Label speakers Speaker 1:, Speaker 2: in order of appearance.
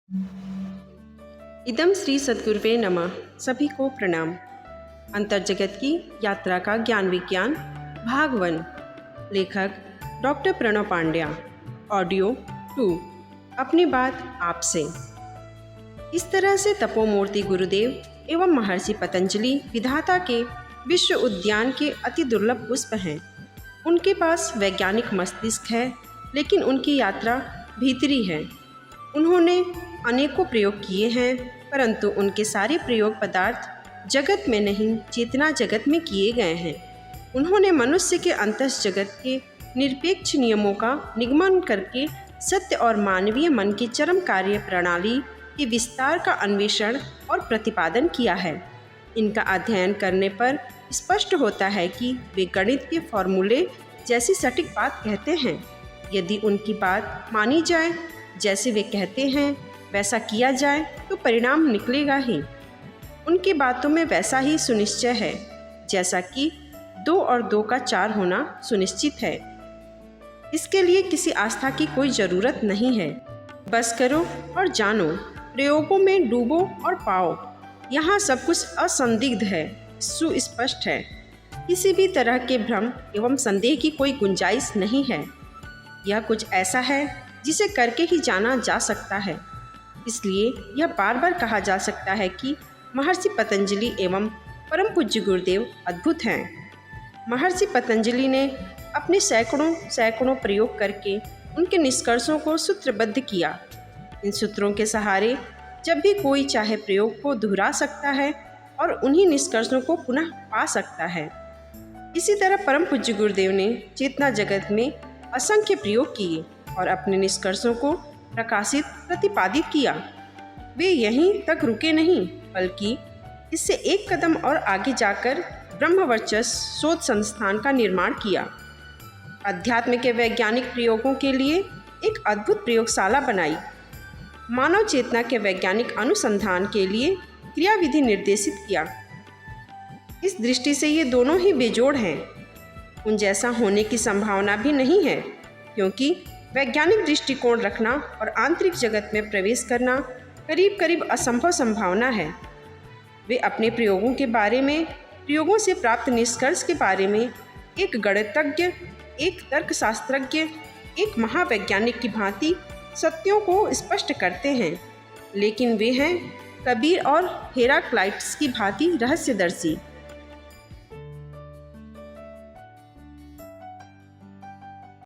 Speaker 1: इदम श्री सद्गुरुवे नमः। सभी को प्रणाम। अंतर्जगत की यात्रा का ज्ञान विज्ञान भाग 1। लेखक डॉक्टर प्रणव पांड्या। ऑडियो 2। अपनी बात आपसे। इस तरह से तपोमूर्ति गुरुदेव एवं महर्षि पतंजलि विधाता के विश्व उद्यान के अति दुर्लभ पुष्प हैं। उनके पास वैज्ञानिक मस्तिष्क है, लेकिन उनकी यात्रा भीतरी है। उन्होंने अनेकों प्रयोग किए हैं, परंतु उनके सारे प्रयोग पदार्थ जगत में नहीं, चेतना जगत में किए गए हैं। उन्होंने मनुष्य के अंतस जगत के निरपेक्ष नियमों का निगमन करके सत्य और मानवीय मन की चरम कार्य प्रणाली के विस्तार का अन्वेषण और प्रतिपादन किया है। इनका अध्ययन करने पर स्पष्ट होता है कि वे गणित के फॉर्मूले जैसी सटीक बात कहते हैं। यदि उनकी बात मानी जाए, जैसे वे कहते हैं वैसा किया जाए, तो परिणाम निकलेगा ही। उनकी बातों में वैसा ही सुनिश्चय है जैसा कि 2 और 2 का 4 होना सुनिश्चित है। इसके लिए किसी आस्था की कोई ज़रूरत नहीं है। बस करो और जानो, प्रयोगों में डूबो और पाओ। यहाँ सब कुछ असंदिग्ध है, सुस्पष्ट है। किसी भी तरह के भ्रम एवं संदेह की कोई गुंजाइश नहीं है। यह कुछ ऐसा है जिसे करके ही जाना जा सकता है। इसलिए यह बार बार कहा जा सकता है कि महर्षि पतंजलि एवं परम पूज्य गुरुदेव अद्भुत हैं। महर्षि पतंजलि ने अपने सैकड़ों प्रयोग करके उनके निष्कर्षों को सूत्रबद्ध किया। इन सूत्रों के सहारे जब भी कोई चाहे प्रयोग को दोहरा सकता है और उन्हीं निष्कर्षों को पुनः पा सकता है। इसी तरह परम पूज्य गुरुदेव ने चेतना जगत में असंख्य प्रयोग किए और अपने निष्कर्षों को प्रकाशित प्रतिपादित किया। वे यहीं तक रुके नहीं, बल्कि इससे एक कदम और आगे जाकर ब्रह्मवर्चस्व शोध संस्थान का निर्माण किया। अध्यात्म के वैज्ञानिक प्रयोगों के लिए एक अद्भुत प्रयोगशाला बनाई। मानव चेतना के वैज्ञानिक अनुसंधान के लिए क्रियाविधि निर्देशित किया। इस दृष्टि से ये दोनों ही बेजोड़ हैं। उन जैसा होने की संभावना भी नहीं है, क्योंकि वैज्ञानिक दृष्टिकोण रखना और आंतरिक जगत में प्रवेश करना करीब करीब असंभव संभावना है। वे अपने प्रयोगों के बारे में, प्रयोगों से प्राप्त निष्कर्ष के बारे में एक गणितज्ञ, एक तर्कशास्त्रज्ञ, एक महावैज्ञानिक की भांति सत्यों को स्पष्ट करते हैं, लेकिन वे हैं कबीर और हेराक्लाइटस की भांति रहस्यदर्शी।